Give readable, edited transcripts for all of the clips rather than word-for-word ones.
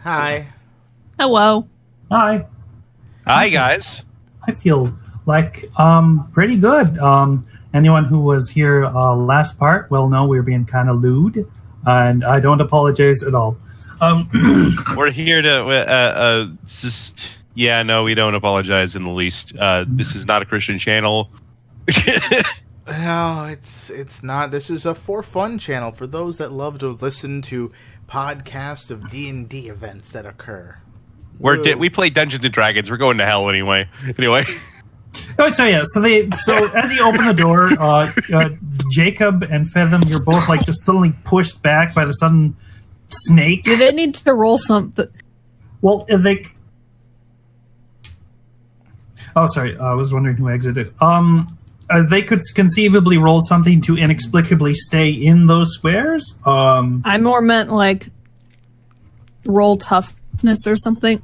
Hi. Hello. Hi. Hi, guys. I feel like pretty good. Anyone who was here last part will know we were being kind of lewd, and I don't apologize at all. We're here to we don't apologize in the least. This is not a Christian channel. No, it's not. This is a for fun channel for those that love to listen to podcasts of D&D events that occur. We play Dungeons and Dragons. We're going to hell anyway. Oh, so as you open the door, Jacob and Fathom, you're both like just suddenly pushed back by the sudden snake. Do they need to roll something? Well, if they. Oh, sorry. I was wondering who exited. They could conceivably roll something to inexplicably stay in those squares. I more meant like roll toughness or something.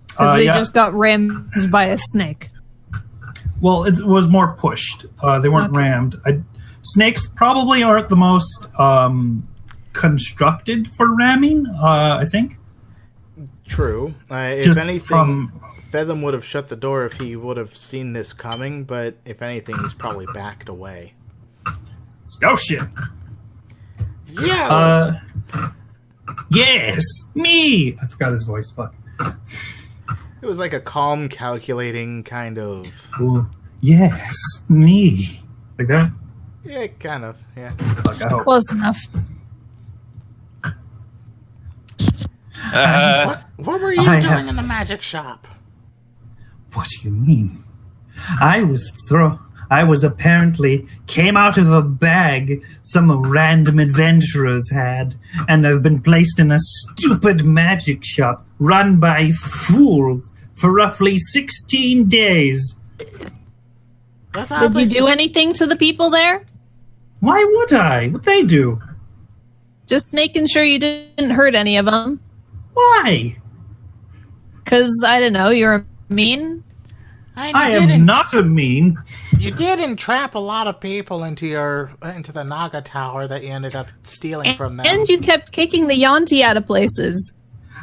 Because they just got rammed by a snake. Well, it was more pushed. They weren't rammed. Snakes probably aren't the most constructed for ramming, I think. True. If anything, Fathom would have shut the door if he would have seen this coming, but if anything, he's probably backed away. Oh, shit. Yeah. Yes, me. I forgot his voice. Fuck. It was like a calm, calculating kind of... Ooh, yes, me. Like that? Yeah, kind of, yeah. Fuck, I hope. Close enough. What were you doing in the magic shop? What do you mean? I was apparently came out of a bag some random adventurers had, and I've been placed in a stupid magic shop run by fools for roughly 16 days. Did you do anything to the people there? Why would I? What'd they do? Just making sure you didn't hurt any of them. Why? Because, I don't know, you're mean? I am not a mean. You did entrap a lot of people into the Naga Tower that you ended up stealing from them. And you kept kicking the Yanti out of places.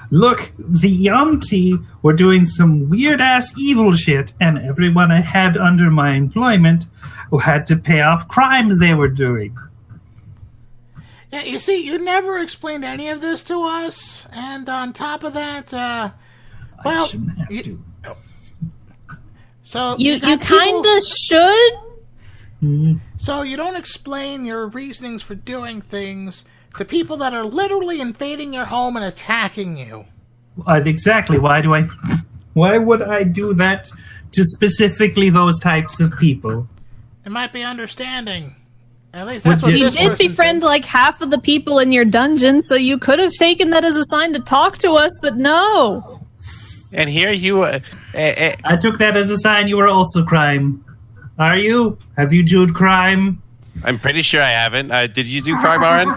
Look, the Yanti were doing some weird-ass evil shit, and everyone I had under my employment had to pay off crimes they were doing. Yeah, you see, you never explained any of this to us, and on top of that, I shouldn't have to. So you kind of should. So you don't explain your reasonings for doing things to people that are literally invading your home and attacking you. Exactly. Why would I do that to specifically those types of people? It might be understanding. At least that's what this You did befriend said. like half of the people in your dungeon, so you could have taken that as a sign to talk to us, but no. And here you... I took that as a sign you were also crime. Are you? Have you doed crime? I'm pretty sure I haven't. Did you do crime, Aaron?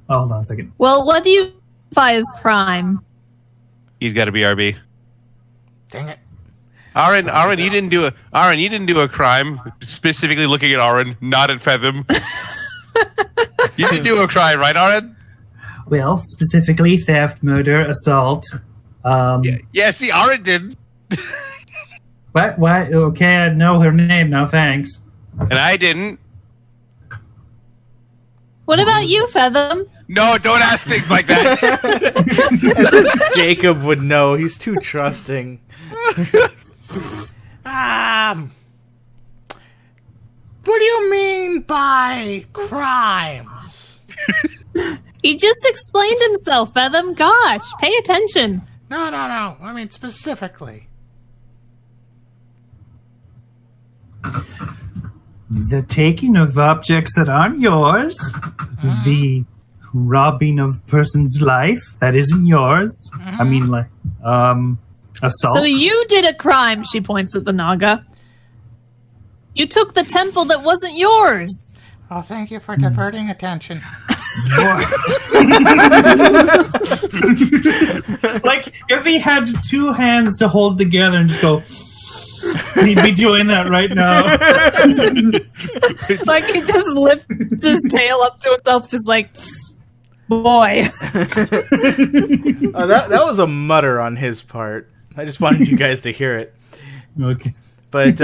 Oh, hold on a second. Well, what do you classify as crime? He's got to be RB. Dang it. Aaron, you didn't do a crime. Specifically looking at Aaron, not at Fathom. You didn't do a crime, right, Aaron? Well, specifically theft, murder, assault. Yeah, see, Aaron did. What? Why? Okay, I know her name now, thanks. And I didn't. What about you, Fathom? No, don't ask things like that. As if Jacob would know. He's too trusting. What do you mean by crimes? He just explained himself, Fathom. Gosh, pay attention. No. I mean, specifically. The taking of objects that aren't yours, the robbing of person's life that isn't yours. I mean, like, assault. So you did a crime, she points at the Naga. You took the temple that wasn't yours. Oh, thank you for diverting attention. Like, if he had two hands to hold together and just go... He'd be doing that right now. Like he just lifts his tail up to himself, just like, boy. That was a mutter on his part. I just wanted you guys to hear it. Okay. But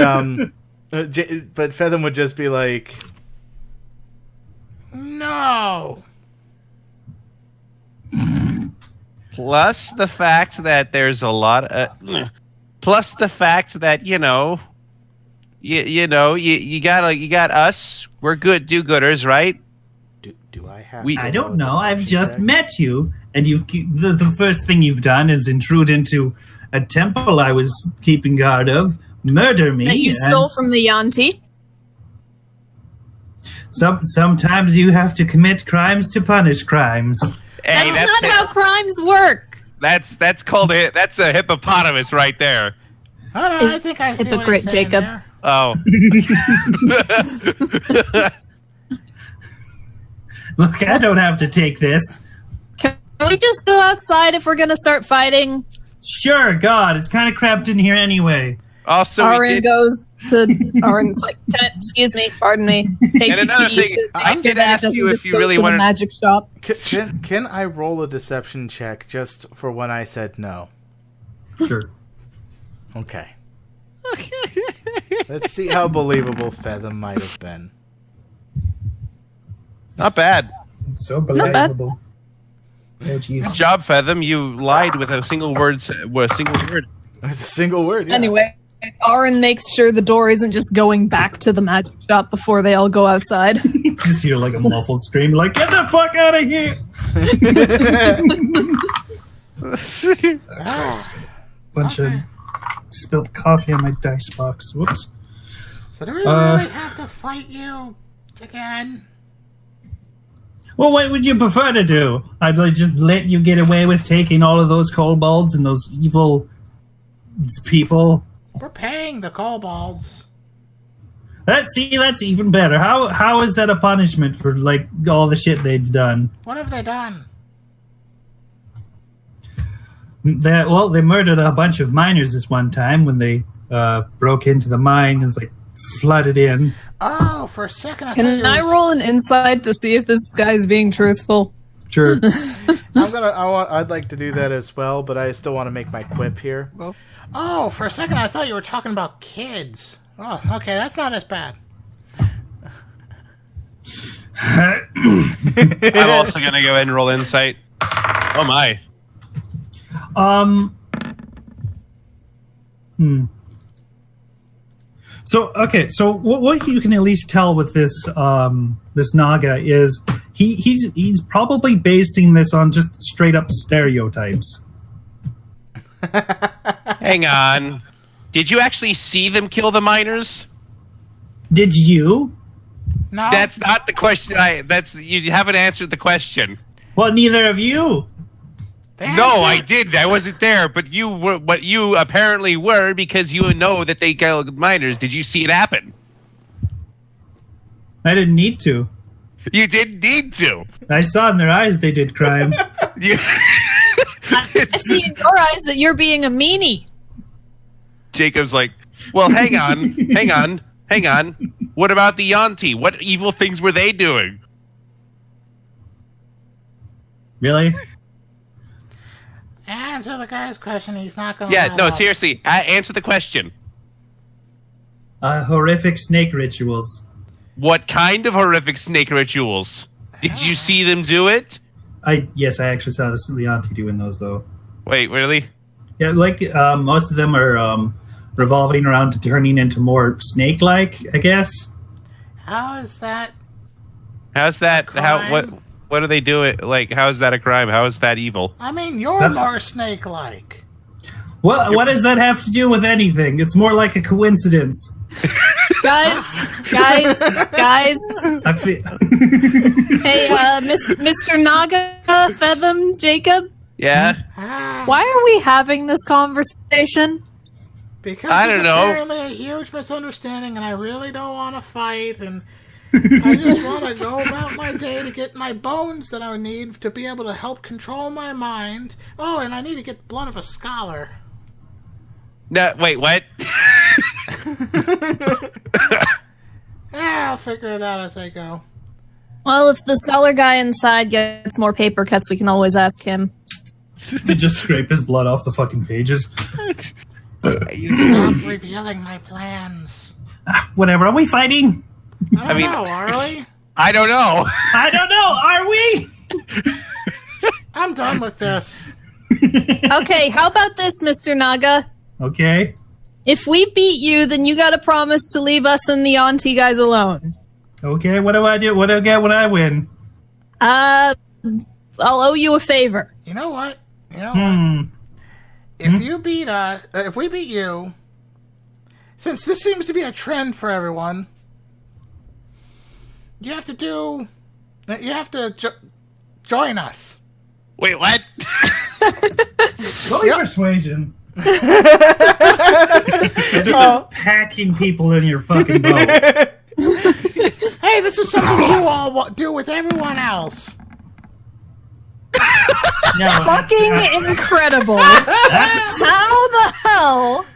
but Feather would just be like, no. Plus the fact that there's a lot of, plus the fact that you got us. We're good do-gooders, right? Do I have? I don't know. I've just met you, and the first thing you've done is intrude into a temple I was keeping guard of, murder me. That you stole from the Yanti? Sometimes you have to commit crimes to punish crimes. Hey, That's not how crimes work. That's called that's a hippopotamus right there. Oh, no, I think I see what he's saying Jacob. there. Oh. Look, I don't have to take this. Can we just go outside if we're going to start fighting? Sure, God, it's kind of cramped in here anyway. Also, Aaron goes to... Aaron's like, excuse me, pardon me. Takes And another the key thing, to I the did bed, ask doesn't you if just you go really to the wanted- magic shop. Can I roll a deception check just for when I said no? Sure. Okay. Let's see how believable Feather might have been. not bad. So bad. believable. Oh, jeez. Good job, Feather. You lied with a single word. With With a single word, yeah. Anyway, Aaron makes sure the door isn't just going back to the magic shop before they all go outside. Just hear like a muffled scream, like, get the fuck out of here! Bunch of spilled coffee on my dice box. Whoops. So do we really have to fight you again? Well, what would you prefer to do? I'd like just let you get away with taking all of those kobolds and those evil people. We're paying the kobolds. That's even better. How is that a punishment for like all the shit they've done? What have they done? They murdered a bunch of miners this one time when they broke into the mine and like flooded in. Oh, for a second. Can I roll an insight to see if this guy's being truthful? Sure. I'd like to do that as well, but I still want to make my quip here. Oh, for a second I thought you were talking about kids. Oh, okay, that's not as bad. I'm also gonna go ahead and roll insight. Oh my. So what you can at least tell with this this Naga is he's probably basing this on just straight up stereotypes. Hang on. Did you actually see them kill the miners? Did you? No. That's not the question. You haven't answered the question. Well, neither of you. No, I did. I wasn't there, but you were. But you apparently were because you know that they killed miners. Did you see it happen? I didn't need to. You didn't need to. I saw in their eyes they did crime. You- I see in your eyes that you're being a meanie. Jacob's like, well, hang on. What about the Yanti? What evil things were they doing? Really? Answer the guy's question. He's not going. Yeah, no, seriously. Answer the question. Horrific snake rituals. What kind of horrific snake rituals? Did you see them do it? Yes, I actually saw the Leonti doing those though. Wait, really? Yeah, like most of them are revolving around to turning into more snake-like, I guess. How is that? How's that? What do they do? It like? How is that a crime? How is that evil? I mean, you're more snake-like. What does that have to do with anything? It's more like a coincidence. Guys. I feel Hey, Mr. Naga, Featham, Jacob, Yeah. why are we having this conversation? Because I there's don't know. apparently a huge misunderstanding, and I really don't want to fight, and I just want to go about my day to get my bones that I need to be able to help control my mind. Oh, and I need to get blood of a scholar. No, wait, what? I'll figure it out as I go. Well, if the scholar guy inside gets more paper cuts, we can always ask him. To just scrape his blood off the fucking pages. Stop revealing my plans. Whatever. Are we fighting? I don't know, are we? I don't know. I don't know. Are we? I'm done with this. Okay, how about this, Mr. Naga? Okay. If we beat you, then you gotta promise to leave us and the auntie guys alone. Okay, what do I do? What do I get when I win? I'll owe you a favor. You know what? If you beat us, if we beat you, since this seems to be a trend for everyone, you have to join us. Wait, what? Roll persuasion. You're just packing people in your fucking boat. Hey, this is something you all do with everyone else. No, Fucking incredible. How the hell?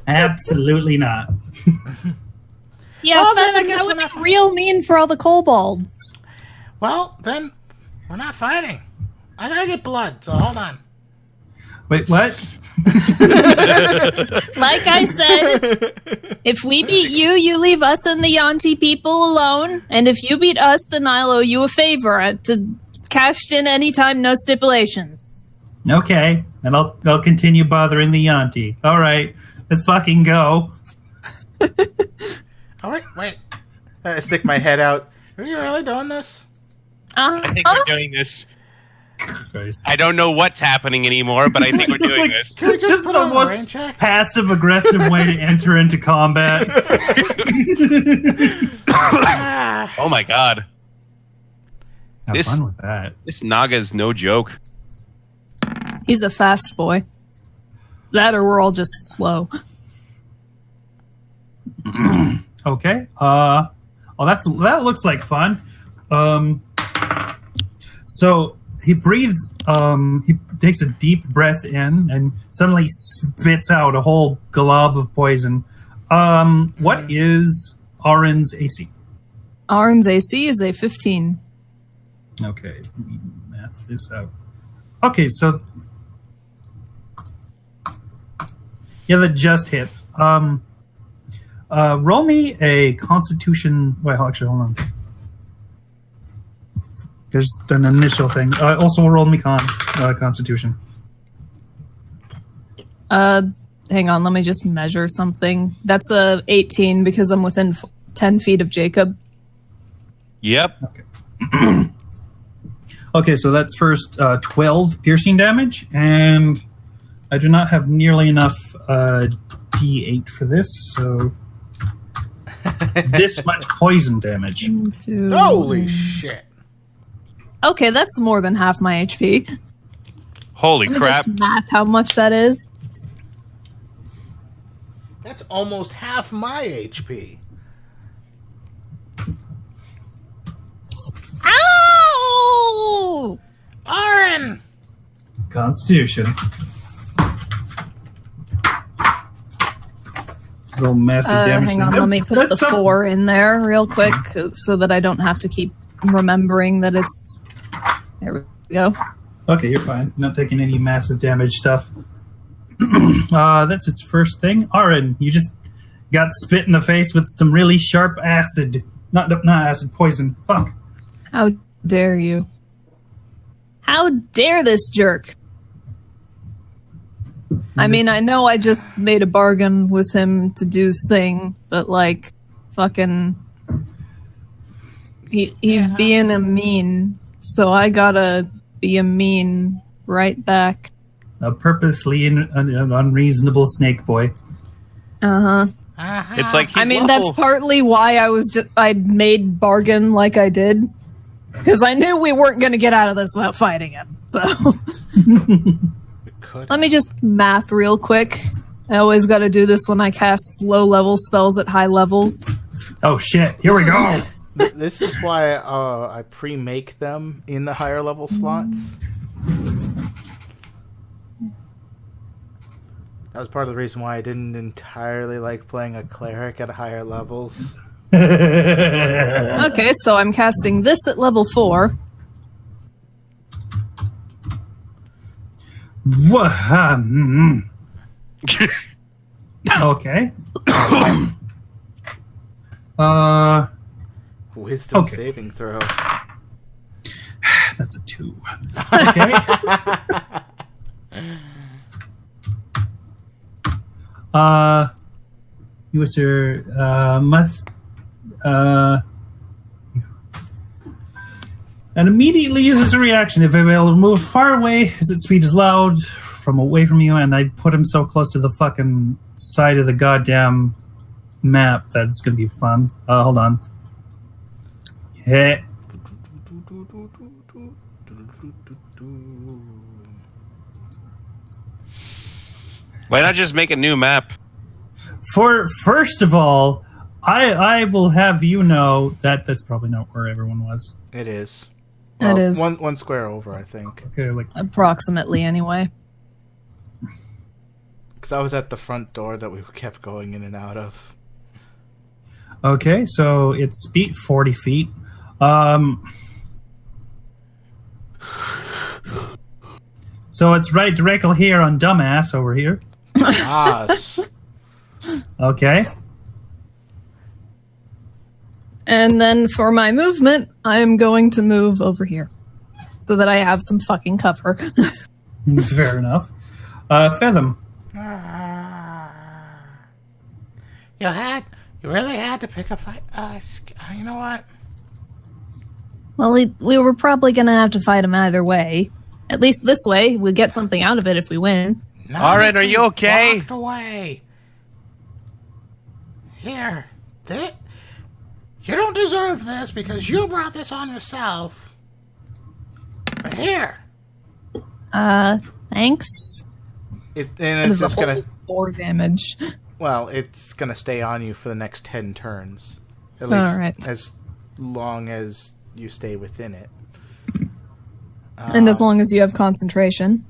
absolutely not. Yeah, Well, then I that guess would we're be not- real mean for all the kobolds. Well, then we're not fighting. I gotta get blood, so hold on. Wait, what? Like I said, if we beat you, you leave us and the auntie people alone. And if you beat us, then I'll owe you a favor to cash in anytime, no stipulations. Okay, and I'll continue bothering the auntie. All right, let's fucking go. Oh, wait. I stick my head out. Are you really doing this? I think we're doing this. Christ. I don't know what's happening anymore, but I think we're doing this. Can we just put the on a rain most check? passive-aggressive way to enter into combat. Ah, Oh my god. Have This- fun with that. This Naga's no joke. He's a fast boy. That or we're all just slow. Okay. Oh, that looks like fun. So he breathes. He takes a deep breath in and suddenly spits out a whole glob of poison. What is Arin's AC? Arn's AC is a 15. Okay, let me math this out. Okay, so yeah, that just hits. Roll me a Constitution. Wait, actually, hold on. There's an initial thing. Also, roll me Constitution. Hang on, let me just measure something. That's a 18 because I'm within 10 feet of Jacob. Yep. Okay. Okay, so that's first 12 piercing damage, and I do not have nearly enough D8 for this, so this much poison damage. holy shit. Okay, that's more than half my HP. Holy Let me crap. just math how much that is. That's almost half my HP. Ow! Arin! Constitution. So massive damage. Hang on, thing. let me put That's the not- 4 in there real quick so that I don't have to keep remembering that it's... There we go. Okay, you're fine. Not taking any massive damage stuff. That's its first thing. Arin, you just got spit in the face with some really sharp acid. Not acid, poison. Fuck. How dare you? How dare this jerk? I mean, I know I just made a bargain with him to do his thing, but like, fucking... He's being a mean, so I gotta be a mean right back. A purposely unreasonable snake boy. Uh-huh. Uh-huh. It's like he's I mean, level- that's partly why I made bargain like I did. Because I knew we weren't going to get out of this without fighting him. So, Could. let me just math real quick. I always got to do this when I cast low-level spells at high levels. Oh shit, here we go. This is why I pre-make them in the higher level slots. That was part of the reason why I didn't entirely like playing a cleric at higher levels. Okay, so I'm casting this at level 4. Okay. Wisdom Okay. saving throw. That's a 2. Okay. You, sir, must, and immediately uses a reaction. If available, move far away as its speed is loud from away from you, and I put him so close to the fucking side of the goddamn map that it's gonna be fun. Hold on. Yeah. Why not just make a new map? First of all, I will have you know that that's probably not where everyone was. It is. It is. One square over, I think. Okay, like Approximately, anyway. Because I was at the front door that we kept going in and out of. okay, so it's speed 40 feet. So it's right directly here on dumbass over here. Yes. Okay. And then for my movement, I'm going to move over here. So that I have some fucking cover. Fair enough. Fathom. You really had to pick a fight. You know what? Well, we were probably going to have to fight him either way. At least this way, we'll get something out of it if we win. Aaron, are you okay? Walked away. Here, you don't deserve this because you brought this on yourself. But here, Thanks. and it's just gonna. 4 damage. Well, it's gonna stay on you for the next 10 turns, at least Alright. as long as you stay within it. And as long as you have concentration.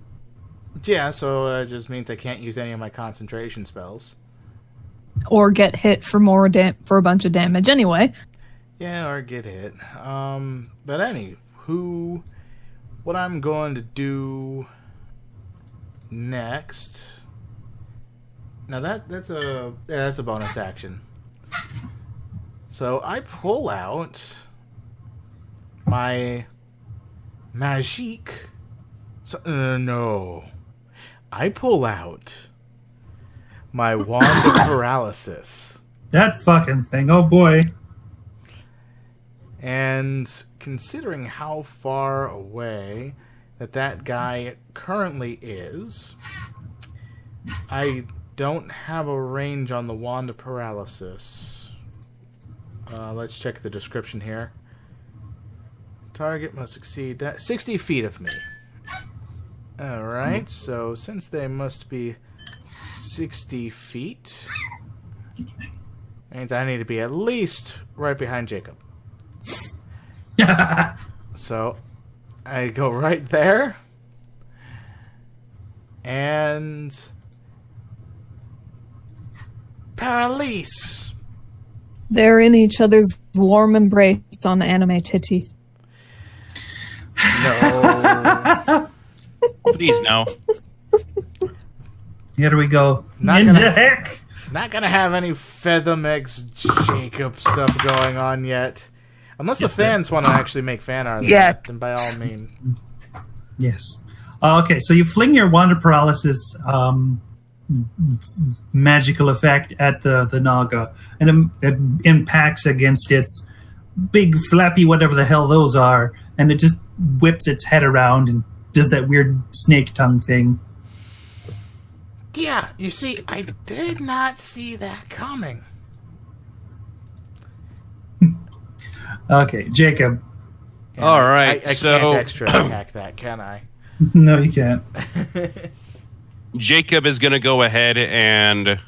Yeah, so it just means I can't use any of my concentration spells. Or get hit for for a bunch of damage anyway. Yeah, or get hit. But anywho, what I'm going to do next. Now that's a bonus action. So I pull out my magique. So no, I pull out my wand of paralysis. That fucking thing. Oh boy. And considering how far away that guy currently is, I don't have a range on the wand of paralysis. Let's check the description here. Target must exceed that 60 feet of me. Alright, so since they must be 60 feet, means I need to be at least right behind Jacob. So I go right there, and paralyse. They're in each other's warm embrace on anime titty. No. Please, no. Here we go. Not Ninja gonna- heck. Not gonna have any Feather X Jacob stuff going on yet. Unless Yes, the sir. fans want to actually make fan art of Yeah. that, then by all means. Yes. Okay, so you fling your wand of paralysis magical effect at the Naga, and it impacts against its big flappy whatever the hell those are, and it just whips its head around and does that weird snake tongue thing. Yeah, you see, I did not see that coming. Okay, Jacob. And All right, I so- can't extra attack that, can I? No, you can't. Jacob is going to go ahead and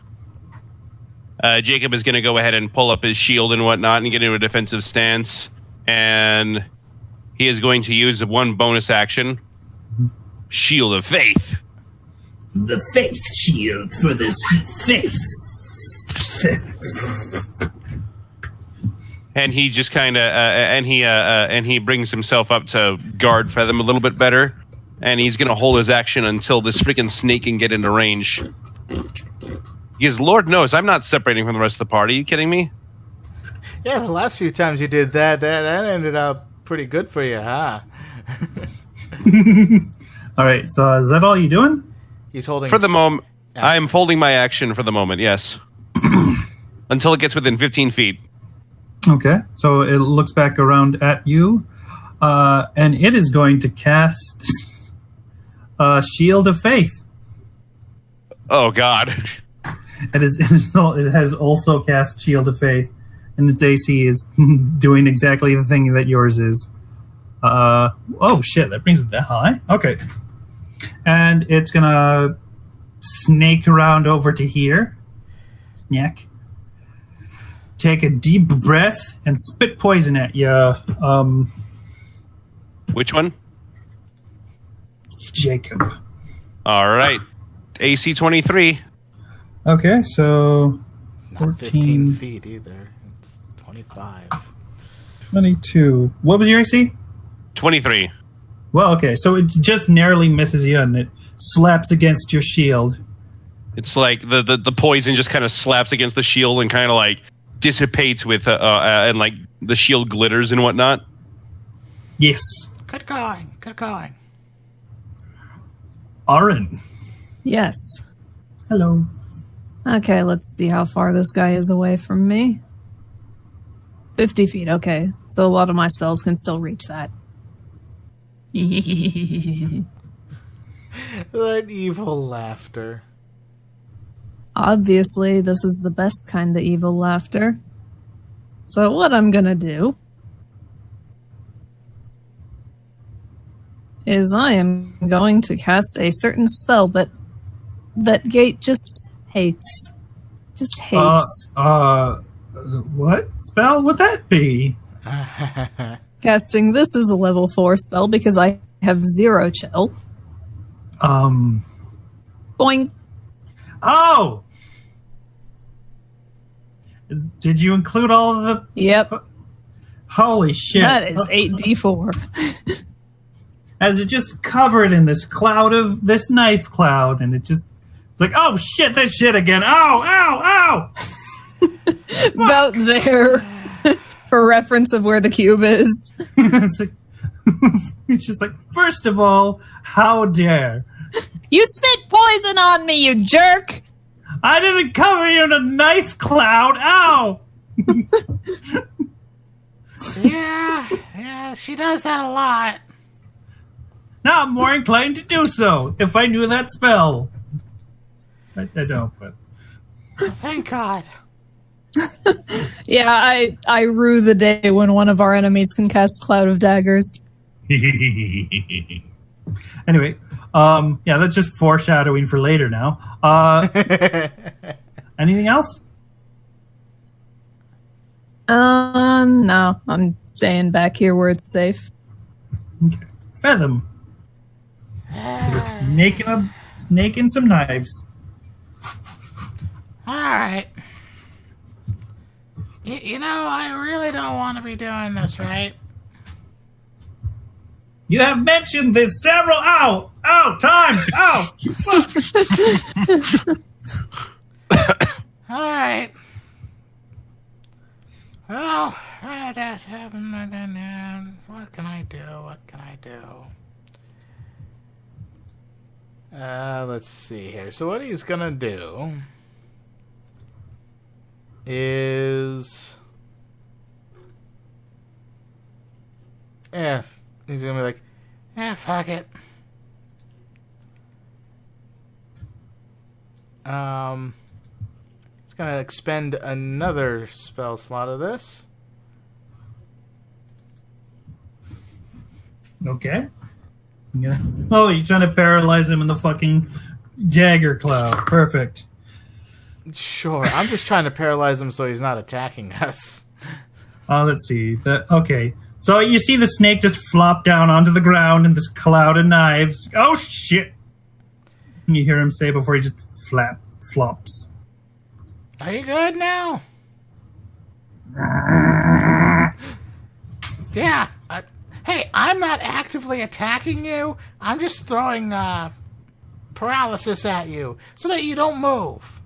pull up his shield and whatnot and get into a defensive stance. And he is going to use one bonus action, Shield of Faith. the faith shield for this faith. And he just kind of and he brings himself up to guard Fathom a little bit better, and he's gonna hold his action until this freaking snake can get into range. Because Lord knows I'm not separating from the rest of the party. Are you kidding me? Yeah, the last few times you did that ended up pretty good for you, huh? All right, so is that all you're doing? He's holding For the moment, action. I'm folding my action for the moment. Yes, until it gets within 15 feet. Okay, so it looks back around at you, and it is going to cast Shield of Faith. Oh God! It has also cast Shield of Faith, and its AC is doing exactly the thing that yours is. Oh shit, that brings it that high? Okay. And it's gonna snake around over to here. Snack. Take a deep breath and spit poison at you. Which one? Jacob. All right, AC 23. Okay, so Not 15 feet either. It's 25. 22. What was your AC? 23. Well, okay, so it just narrowly misses you and it slaps against your shield. It's like the poison just kind of slaps against the shield and kind of like dissipates with and like the shield glitters and whatnot. Yes. Good going. Good going. Aaron. Yes. Hello. Okay, let's see how far this guy is away from me. 50 feet, okay. So a lot of my spells can still reach that. That evil laughter. Obviously, this is the best kind of evil laughter. So what I'm gonna do is I am going to cast a certain spell that Gate just hates. Just hates. What spell would that be? Casting this is a level 4 spell because I have 0 chill. Boing. Oh! Did you include all of the... Yep. Holy shit. That is 8d4. As it just covered in this cloud of... This knife cloud, and it just... It's like, oh shit, this shit again. Ow, ow, ow! About there. For reference of where the cube is. it's, like, it's just like, first of all, how dare? You spit poison on me, you jerk! I didn't cover you in a knife cloud. Ow! Yeah, she does that a lot. Now I'm more inclined to do so if I knew that spell. I don't, but Thank God. Yeah, I rue the day when one of our enemies can cast Cloud of Daggers. anyway, yeah, that's just foreshadowing for later now. Anything else? No, I'm staying back here where it's safe. Okay. Fathom. There's a snake and some knives. All right. You know, I really don't want to be doing this, right? You have mentioned this several times. Ow! All right. Well, that's happened. What can I do? Let's see here. So what he's gonna do is, he's gonna be like, fuck it. He's gonna expend another spell slot of this. Okay. Yeah. Oh, you're trying to paralyze him in the fucking Jagger Cloud. Perfect. Sure, I'm just trying to paralyze him so he's not attacking us. Let's see. Okay. So you see the snake just flop down onto the ground in this cloud of knives. Oh, shit. You hear him say before he just flops. Are you good now? Yeah. Hey, I'm not actively attacking you. I'm just throwing paralysis at you so that you don't move.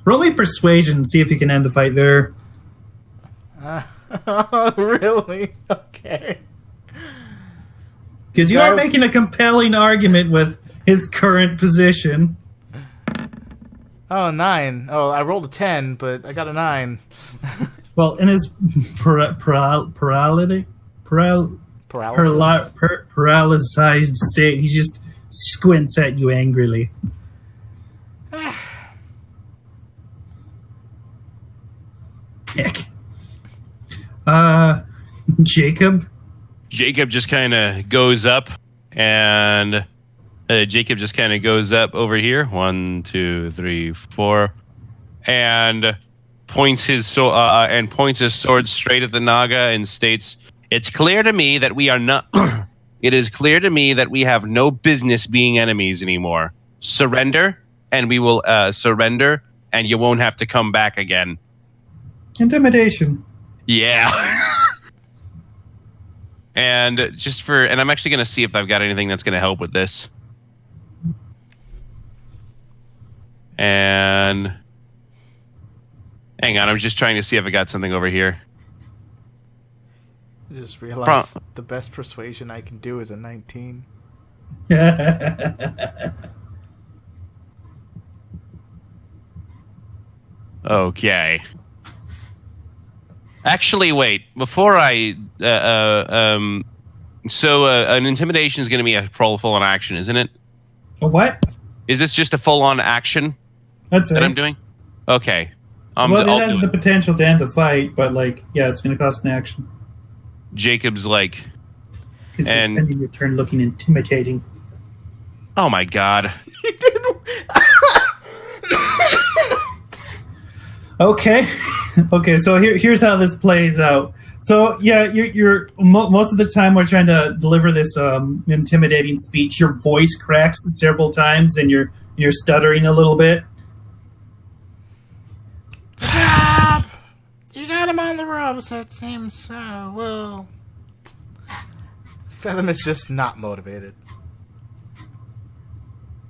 Roll me persuasion and see if you can end the fight there. Really? Okay. Because you are making a compelling argument with his current position. Oh, 9. Oh, I rolled a 10, but I got a 9. Well, in his paralyzed state, he just squints at you angrily. Heck. Jacob? Jacob just kind of goes up, and Jacob just kind of goes up over here. 1, 2, 3, 4, and points his sword straight at the Naga and states, "It's clear to me that we are not. It is clear to me that we have no business being enemies anymore. Surrender, and we will surrender, and you won't have to come back again." Intimidation. Yeah. And I'm actually going to see if I've got anything that's going to help with this. And hang on, I'm just trying to see if I got something over here. I just realized the best persuasion I can do is a 19. Okay. Actually, wait. Before I... an intimidation is going to be a full-on action, isn't it? A what? Is this just a full-on action That's that it. I'm doing? Okay. Well, I'll it has do the it. potential to end the fight, but, it's going to cost an action. Jacob's like... Because you're And- spending your turn looking intimidating. Oh, my God. Okay. Okay, so here's how this plays out. So, yeah, you're most of the time we're trying to deliver this intimidating speech. Your voice cracks several times, and you're stuttering a little bit. Good job! You got him on the ropes, it seems so. Well, Fathom is just not motivated.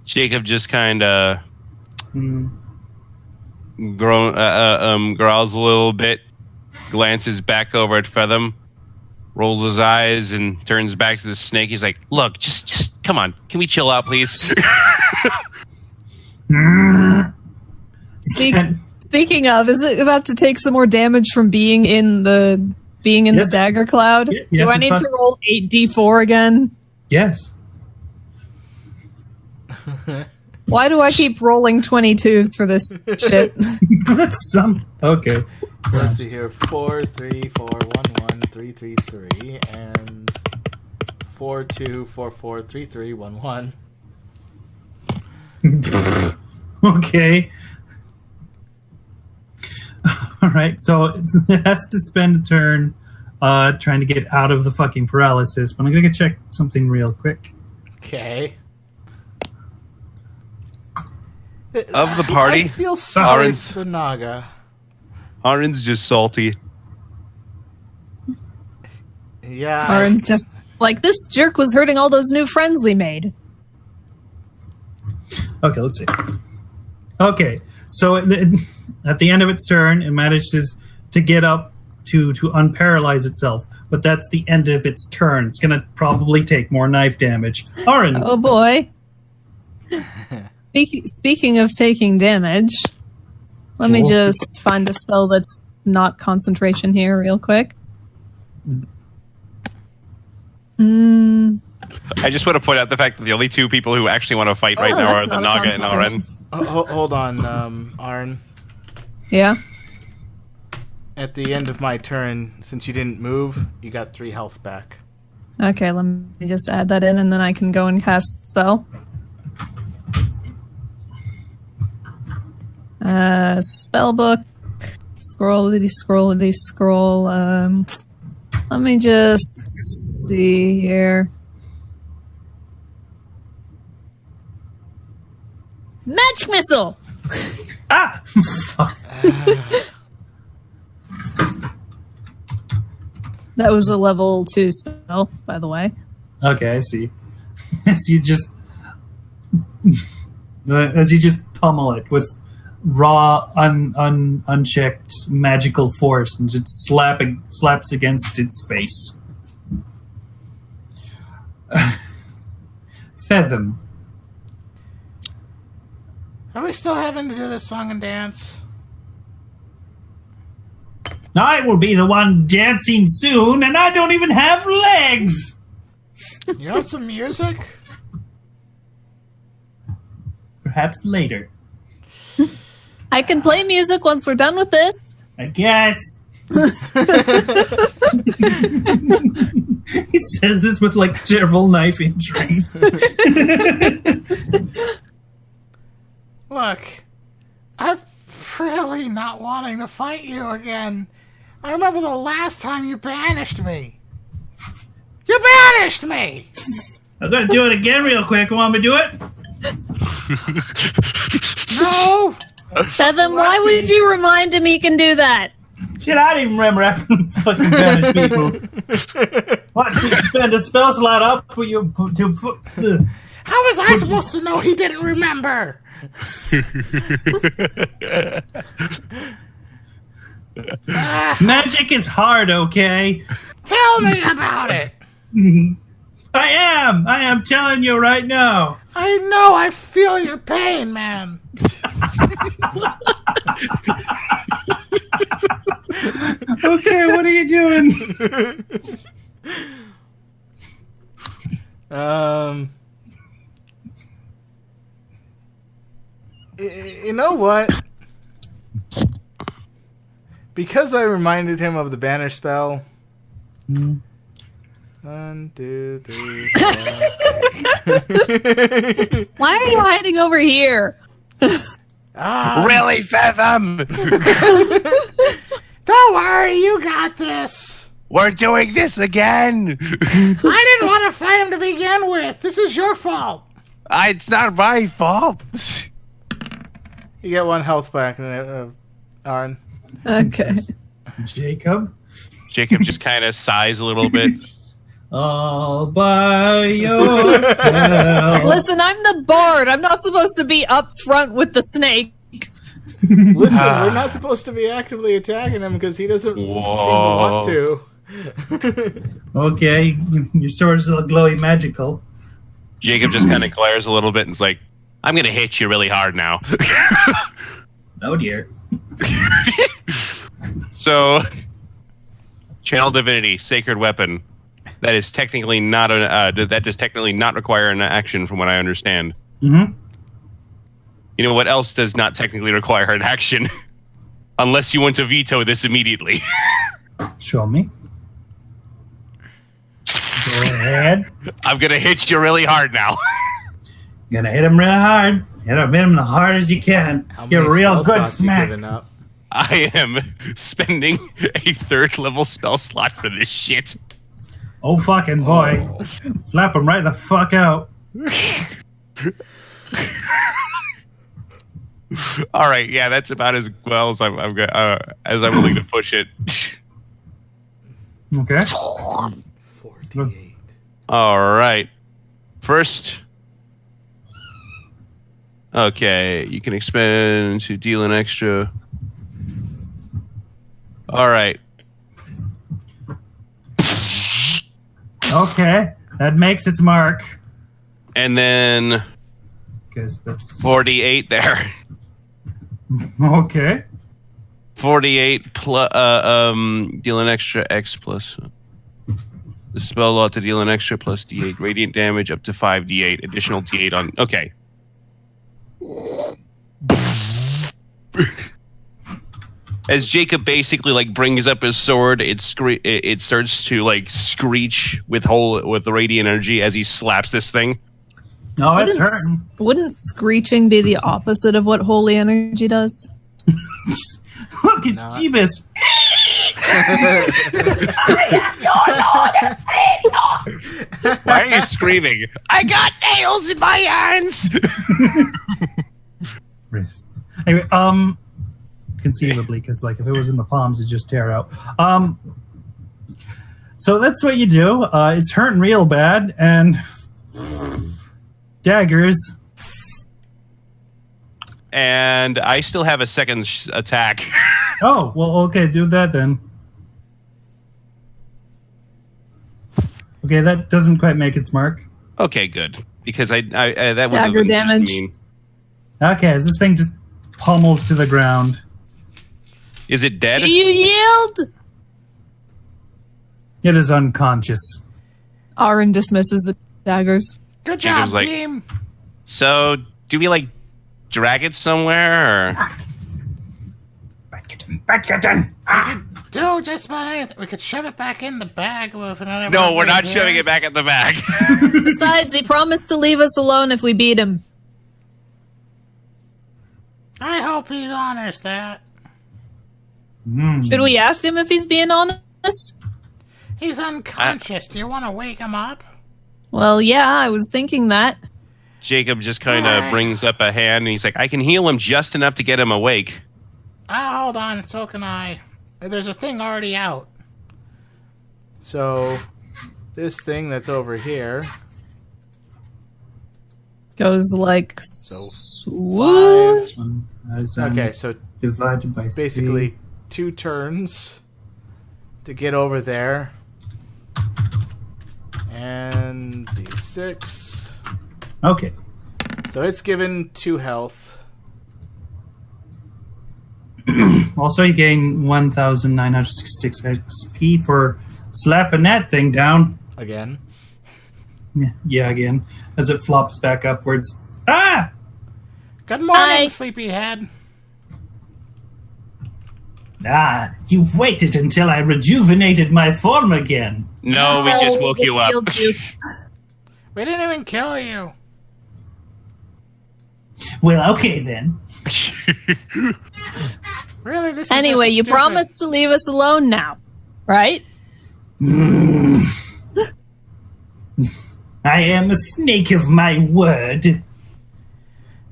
Jacob just kind of Hmm. growls a little bit, glances back over at Featham, rolls his eyes, and turns back to the snake. He's like, "Look, just come on. Can we chill out, please?" Speaking of, is it about to take some more damage from being in the Yes. dagger cloud? Yes, Do I it's need fine. to roll 8d4 again? Yes. Why do I keep rolling 22s for this shit? That's some... Okay. Let's see here. 4, 3, 4, 1, 1, 3, 3, 3, and 4, 2, 4, 4, 3, 3, 1, 1. Okay. All right, so it has to spend a turn trying to get out of the fucking paralysis, but I'm going to check something real quick. Okay. Of the party, I feel sorry Orange. for the Naga. Arin's just salty. Yeah. Arn's just like, this jerk was hurting all those new friends we made. Okay, let's see. Okay, so at the end of its turn, it manages to get up to unparalyze itself, but that's the end of its turn. It's going to probably take more knife damage. Arin, Oh boy. Speaking of taking damage, let me Cool. just find a spell that's not concentration here real quick. I just want to point out the fact that the only two people who actually want to fight right now are that's the not a Naga and Aren. concentration. Hold on, Arn. Yeah? At the end of my turn, since you didn't move, you got 3 health back. Okay, let me just add that in and then I can go and cast a spell. Spellbook. Scrollity scroll. Let me just see here. Magic missile. Ah! That was a level 2 spell, by the way. Okay, I see. As you just pummel it with raw, unchecked magical force, and just slaps against its face. Feathem. Are we still having to do this song and dance? I will be the one dancing soon, and I don't even have legs! You want some music? Perhaps later. I can play music once we're done with this. I guess. He says this with like several knife injuries. Look, I'm really not wanting to fight you again. I remember the last time you banished me. You banished me! I'm gonna do it again real quick. You want me to do it? No! Feathem, why would you remind him he can do that? Shit, I didn't remember I can fucking banish people. Watch me spend a spell slot up for you to put... How was I supposed to know he didn't remember? Magic is hard, okay? Tell me about it! I am telling you right now. I know, I feel your pain, man. Okay, what are you doing? You know what? Because I reminded him of the banish spell. 1, 2, 3, 4. Why are you hiding over here? Really, Fathom? Don't worry, you got this. We're doing this again. I didn't want to fight him to begin with. This is your fault. It's not my fault. You get 1 health back, Arn. Okay. Jacob? Jacob just kind of sighs a little bit. All by yourself. Listen, I'm the bard. I'm not supposed to be up front with the snake. Listen, we're not supposed to be actively attacking him because he doesn't seem to want to. Okay, your sword's a glowy magical. Jacob just kind of glares a little bit and is like, I'm going to hit you really hard now. Oh dear. So, Channel Divinity, Sacred Weapon. That is technically not that does technically not require an action, from what I understand. Mm-hmm. You know what else does not technically require an action? Unless you want to veto this immediately. Show me. Go ahead. I'm gonna hit you really hard now. Gonna hit him real hard. Hit him the hard as you can. Get a real good smack. I am spending a 3rd level spell slot for this shit. Oh fucking boy. Slap him right the fuck out. All right, yeah, that's about as well as I'm willing to push it. Okay. 48. All right. First, okay, you can expend to deal an extra. All right. Okay, that makes its mark. And then Guess that's 48 there. okay. 48 plus deal an extra X plus. The spell lot to deal an extra plus D8 radiant damage up to 5d8 additional D8 on. Okay. As Jacob basically like brings up his sword, it starts to like screech with the radiant energy as he slaps this thing. Oh, it's hurting. Wouldn't screeching be the opposite of what holy energy does? Look, it's Jeebus. Why are you screaming? I got nails in my hands. wrists. Anyway, conceivably, because like if it was in the palms, it'd just tear out. So that's what you do. It's hurting real bad, and daggers. And I still have a second attack. Oh, well, okay, do that then. Okay, that doesn't quite make its mark. Okay, good. Because I that would Dagger have been damage. mean. Okay, as this thing just pummels to the ground. Is it dead? Do you yield? It is unconscious. Aaron dismisses the daggers. Good job, Jacob's like- team. So, do we like drag it somewhere? Or? Do just about anything. We could shove it back in the bag. With another No, we're not shoving it back in the bag. Besides, he promised to leave us alone if we beat him. I hope he honors that. Should we ask him if he's being honest? He's unconscious. Do you want to wake him up? Well, yeah, I was thinking that. Jacob just kind of brings up a hand and he's like, I can heal him just enough to get him awake. Hold on. So can I. There's a thing already out. So, this thing that's over here. Goes like... Five. Okay, so Divided by basically 2 turns to get over there. And D6. Okay. So it's given 2 health. Also, you gain 1,966 XP for slapping that thing down. Again. Yeah, again. As it flops back upwards. Ah! Good morning, Hi. sleepyhead. Ah, you waited until I rejuvenated my form again. No, we just woke you up. healed you. We didn't even kill you. Well, okay then. Really, this is Anyway, just you stupid. promised to leave us alone now, right? I am a snake of my word.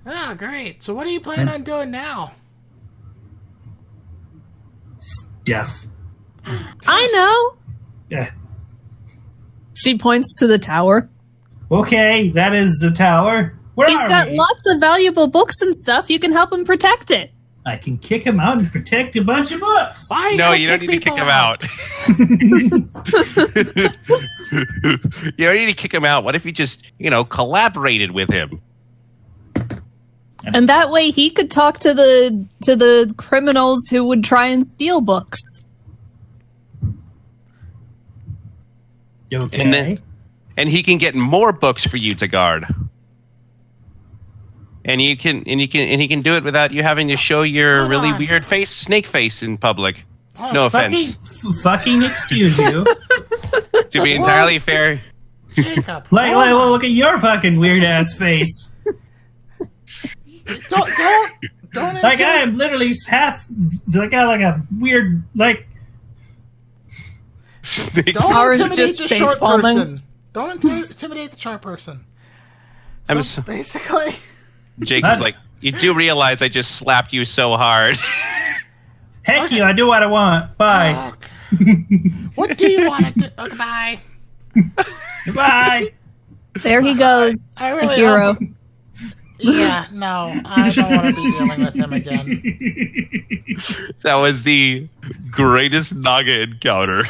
Oh, great. So what are you planning on doing now? Stuff. I know. Uh, She points to the tower. okay, that is the tower. Where He's are got we? lots of valuable books and stuff. You can help him protect it. I can kick him out and protect a bunch of books. Why No, don't you don't need to kick people him out. You don't need to kick him out. What if you just, collaborated with him? And that way he could talk to the criminals who would try and steal books. Okay. And he can get more books for you to guard. And he can do it without you having to show your Hold really on. weird snake face in public. No offense. Fucking excuse you. To be entirely fair, Jacob, like, hold on. look at your fucking weird ass face. Don't Like I am literally half. Like I like a weird like. snake. Don't Ours intimidate just the short face-palming. person. Don't intimidate the short person. I'm So s- basically, Jacob's like, you do realize I just slapped you so hard. Heck Okay. you! I do what I want. Bye. what do you want to do? Goodbye. Bye. There he goes, I a really hero. hope- Yeah, no, I don't want to be dealing with him again. That was the greatest Naga encounter.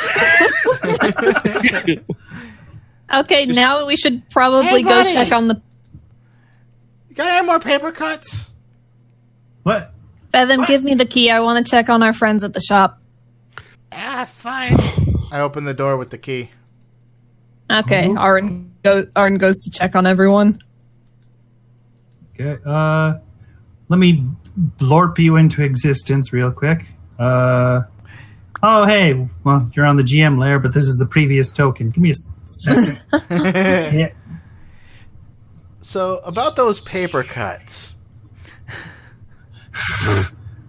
Okay, now we should probably Hey, go buddy. check on the... You got any more paper cuts? What? Feather, What? give me the key. I want to check on our friends at the shop. Fine. I open the door with the key. Okay, Mhm. Arn goes to check on everyone. Okay. Let me blorp you into existence real quick. Oh, hey. Well, you're on the GM layer, but this is the previous token. Give me a second. Yeah. So, about those paper cuts.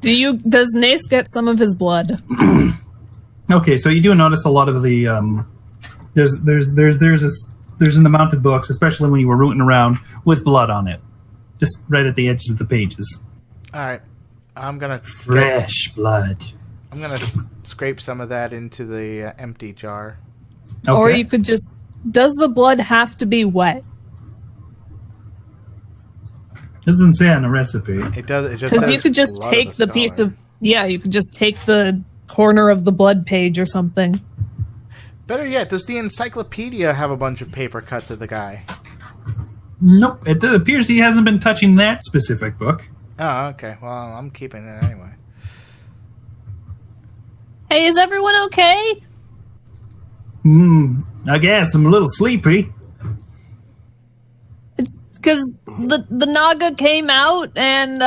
Does Nace get some of his blood? Okay, so you do notice a lot of the there's an amount of books, especially when you were rooting around with blood on it, just right at the edges of the pages. All right. I'm gonna Fresh blood. I'm gonna scrape some of that into the empty jar. Okay. Or you could just... Does the blood have to be wet? Doesn't say on the recipe. It does. It just Because you says could just blood take of the a piece scholar. of... Yeah, you could just take the corner of the blood page or something. Better yet, does the encyclopedia have a bunch of paper cuts of the guy? Nope. It appears he hasn't been touching that specific book. Oh, okay. Well, I'm keeping it anyway. Hey, is everyone okay? I guess I'm a little sleepy. It's because the Naga came out and,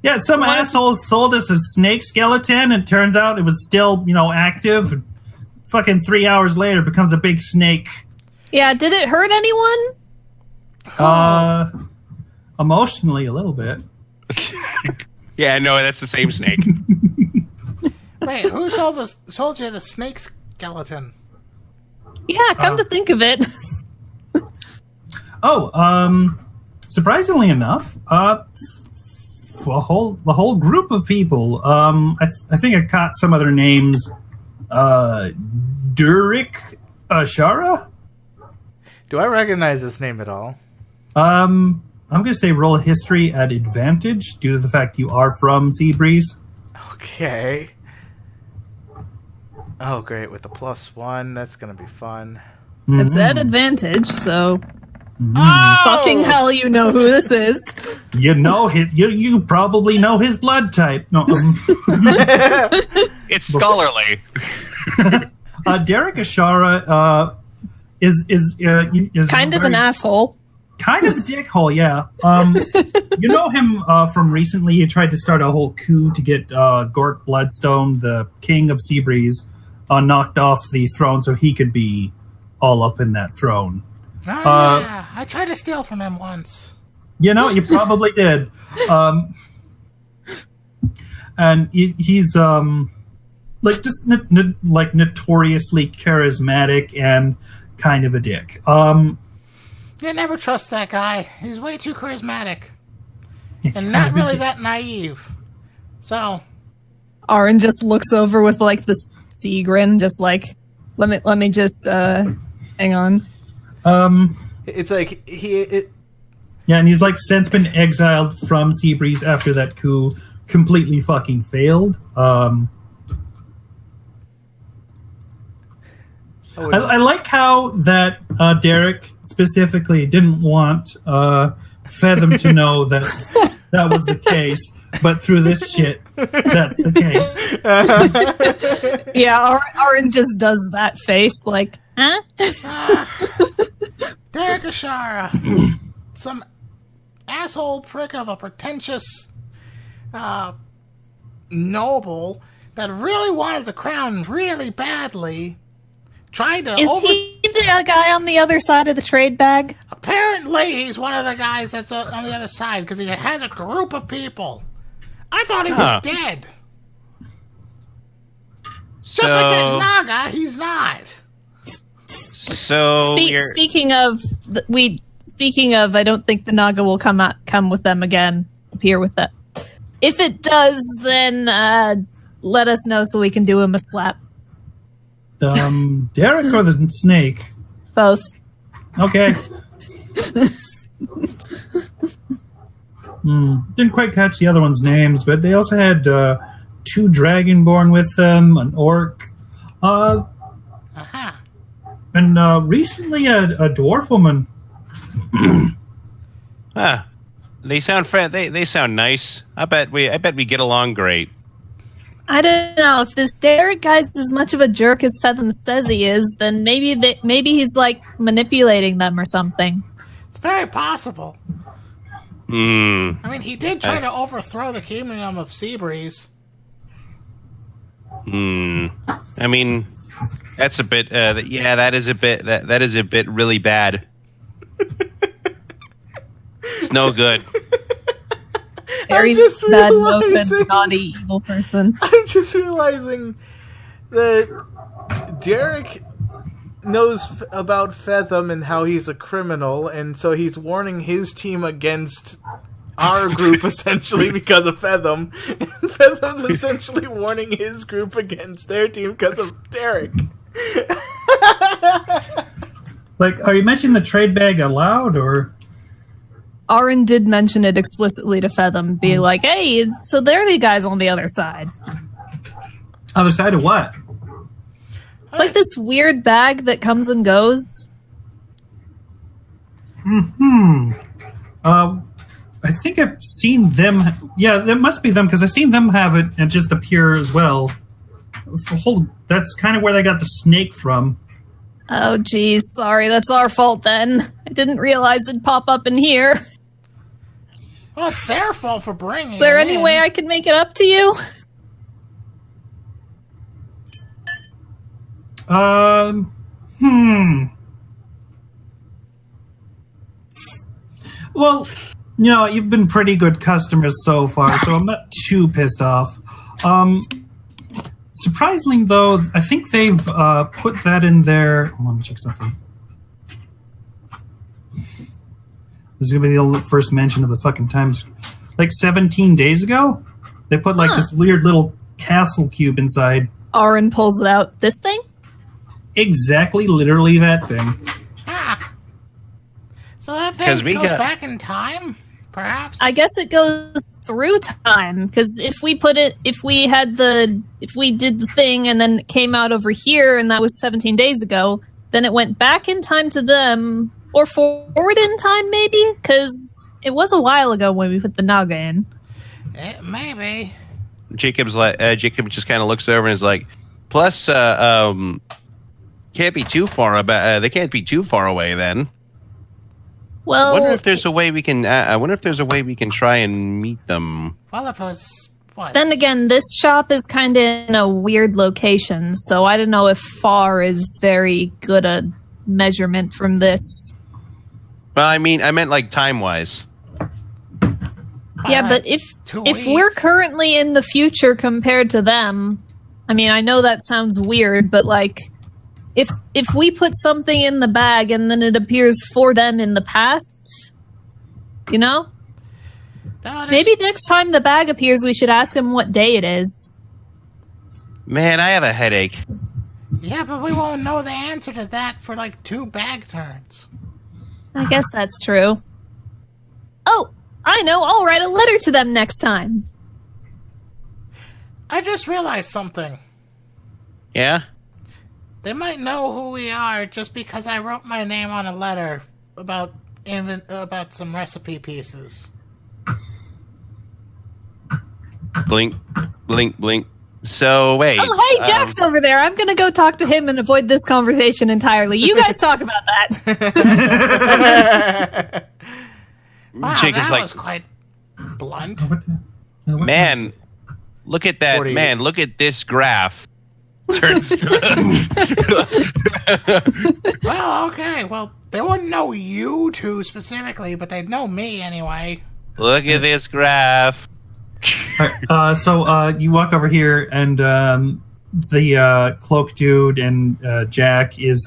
Yeah, some asshole sold us a snake skeleton, and it turns out it was still, active. And fucking 3 hours later, it becomes a big snake. yeah, did it hurt anyone? Emotionally, a little bit. Yeah, no, that's the same snake. Wait, who sold you the snake skeleton? Yeah, come to think of it. Surprisingly enough, the whole group of people. I think I caught some other names. Durik Ashara. Do I recognize this name at all? I'm going to say roll a history at advantage due to the fact you are from Seabreeze. Okay. Oh, great. With the +1, that's going to be fun. It's at advantage, so... Oh! Fucking hell, you know who this is. You know, you probably know his blood type. No, It's scholarly. Derek Ashara is Kind of an asshole. kind of a dickhole, yeah. You know him from recently. He tried to start a whole coup to get Gort Bloodstone, the king of Seabreeze, knocked off the throne so he could be all up in that throne. Yeah, I tried to steal from him once. You know, you probably did. And he's like just like notoriously charismatic and kind of a dick. You never trust that guy. He's way too charismatic. And not really that naive. So, Aaron just looks over with like the sea grin, just like, let me just hang on. it's like Yeah, and he's like since been exiled from Seabreeze after that coup completely fucking failed. I like how that Derek specifically didn't want Featham to know that that was the case, but through this shit, that's the case. Yeah, Aaron just does that face, like, huh? Derek Ashara, some asshole prick of a pretentious noble that really wanted the crown really badly. Tried to Is he the guy on the other side of the trade bag? Apparently, he's one of the guys that's on the other side because he has a group of people. I thought he was dead. Just like that Naga, he's not. So Speaking of, I don't think the Naga will come with them again. Appear with them. If it does, then let us know so we can do him a slap. Derek or the snake? Both. Okay. Didn't quite catch the other one's names, but they also had 2 dragonborn with them, an orc, and recently a dwarf woman. They sound they sound nice. I bet we get along great. I don't know if this Derek guy's as much of a jerk as Featham says he is. Then maybe he's like manipulating them or something. It's very possible. I mean, he did try to overthrow the kingdom of Seabreeze. I mean, that's a bit. Yeah, that is a bit. That is a bit really bad. It's no good. Very just bad, realizing- open, naughty, evil person. I'm just realizing that Derek knows about Featham and how he's a criminal, and so he's warning his team against our group essentially because of Fetham. And Fetham's essentially warning his group against their team because of Derek. Like, are you mentioning the trade bag aloud, or? Aaron did mention it explicitly to Fetham, be like, hey, so they're the guys on the other side. Other side of what? It's like this weird bag that comes and goes. I think I've seen them. Yeah, that must be them because I've seen them have it and just appear as well. That's kind of where they got the snake from. Oh, geez, sorry, that's our fault then. I didn't realize it'd pop up in here. Well, it's their fault for bringing Is there it any in. way I can make it up to you? Well, you've been pretty good customers so far, so I'm not too pissed off. Surprisingly, though, I think they've put that in there. Hold on, let me check something. This is going to be the first mention of the fucking times. Like 17 days ago, they put like this weird little castle cube inside. Aaron pulls it out. This thing? Exactly, literally that thing. Ah. So that thing goes back in time, perhaps? I guess it goes through time, because if we did the thing and then it came out over here and that was 17 days ago, then it went back in time to them, or forward in time maybe? Because it was a while ago when we put the Naga in. Maybe. Jacob just kind of looks over and is like, plus, can't be too far they can't be too far away then. Well, I wonder if there's a way we can try and meet them. Well, if it was what? then again, this shop is kind of in a weird location, so I don't know if far is very good a measurement from this. Well, I meant like time-wise. Yeah, but if we're currently in the future compared to them, I mean, I know that sounds weird, but like, if we put something in the bag and then it appears for them in the past, maybe next time the bag appears, we should ask them what day it is. Man, I have a headache. Yeah, but we won't know the answer to that for like 2 bag turns. I guess that's true. Oh, I know. I'll write a letter to them next time. I just realized something. Yeah? They might know who we are just because I wrote my name on a letter about some recipe pieces. Blink, blink, blink. So, wait. Oh, hey, Jack's over there. I'm going to go talk to him and avoid this conversation entirely. You guys talk about that. Wow, Jacob's that like, was quite blunt. man, look at that. 48. Man, look at this graph. Turns to Well, okay. Well, they wouldn't know you two specifically, but they'd know me anyway. Look at this graph. So you walk over here, and the cloak dude and Jack is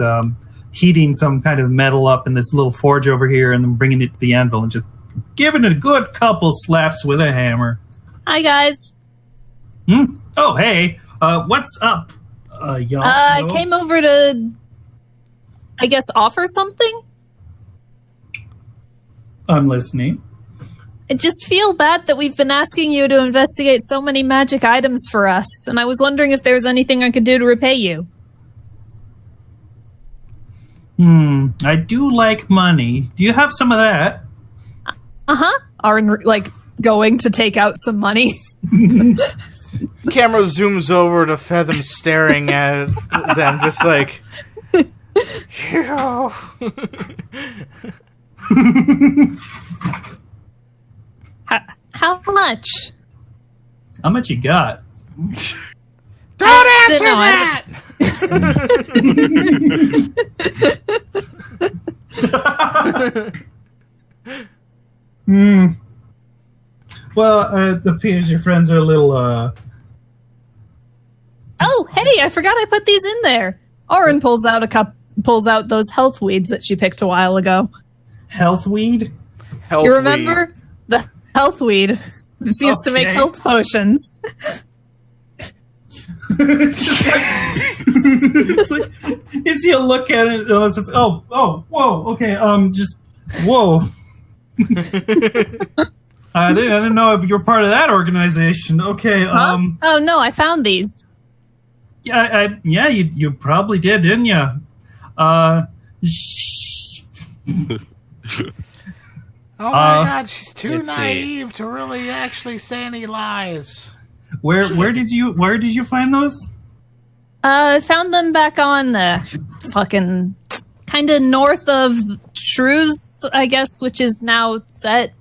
heating some kind of metal up in this little forge over here, and then bringing it to the anvil and just giving it a good couple slaps with a hammer. Hi, guys. Oh, hey. What's up, y'all? I came over to, I guess, offer something? I'm listening. I just feel bad that we've been asking you to investigate so many magic items for us, and I was wondering if there was anything I could do to repay you. I do like money. Do you have some of that? Uh-huh. Aaron, going to take out some money. Camera zooms over to Fetham staring at them, just like, yo. How much? How much you got? Don't answer that! Well, it appears your friends are a little, Oh, hey, I forgot I put these in there. Aaron pulls out those health weeds that she picked a while ago. health weed? Health You remember? The health weed. It's used to make Okay. health potions. It's just like, it's like you see a look at it. And it's just, whoa, okay, just whoa. I didn't know if you're part of that organization. Okay, Huh? Oh no, I found these. yeah, you probably did, didn't you? Shh. Oh my Uh, god, she's too let's see. naive to really actually say any lies. Where did you find those? I found them back on fucking kind of north of Shrews, I guess, which is now set.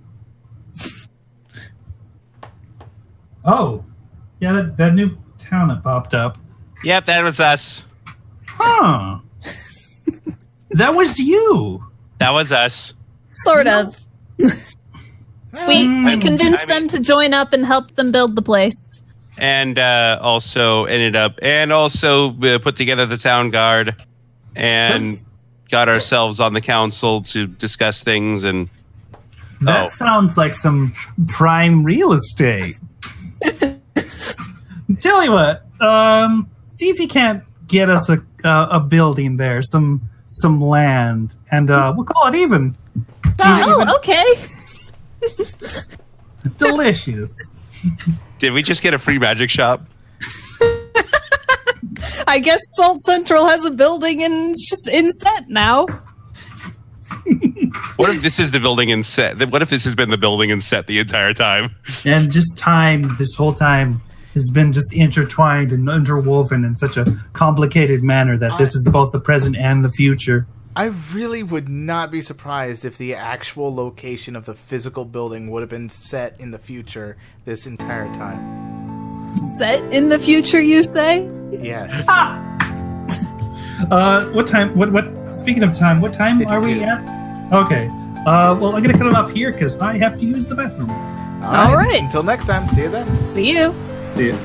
Oh, yeah, that new town that popped up. Yep, that was us. Huh. That was you. That was us. Sort of. We Hmm. convinced them to join up and helped them build the place. And also put together the town guard and got ourselves on the council to discuss things. And That sounds like some prime real estate. Tell you what, see if you can't get us a building there, some land, and we'll call it even. Oh, okay. Delicious. did we just get a free magic shop? I guess Salt Central has a building in set now. What if this is the building and set? What if this has been the building and set the entire time? And just time, this whole time, has been just intertwined and interwoven in such a complicated manner that this is both the present and the future. I really would not be surprised if the actual location of the physical building would have been set in the future this entire time. Set in the future, you say? Yes. What time? What? Speaking of time, what time are we 52. at? Okay. Well, I'm gonna cut it off here because I have to use the bathroom. All right. Until next time, see you then. See you. See you.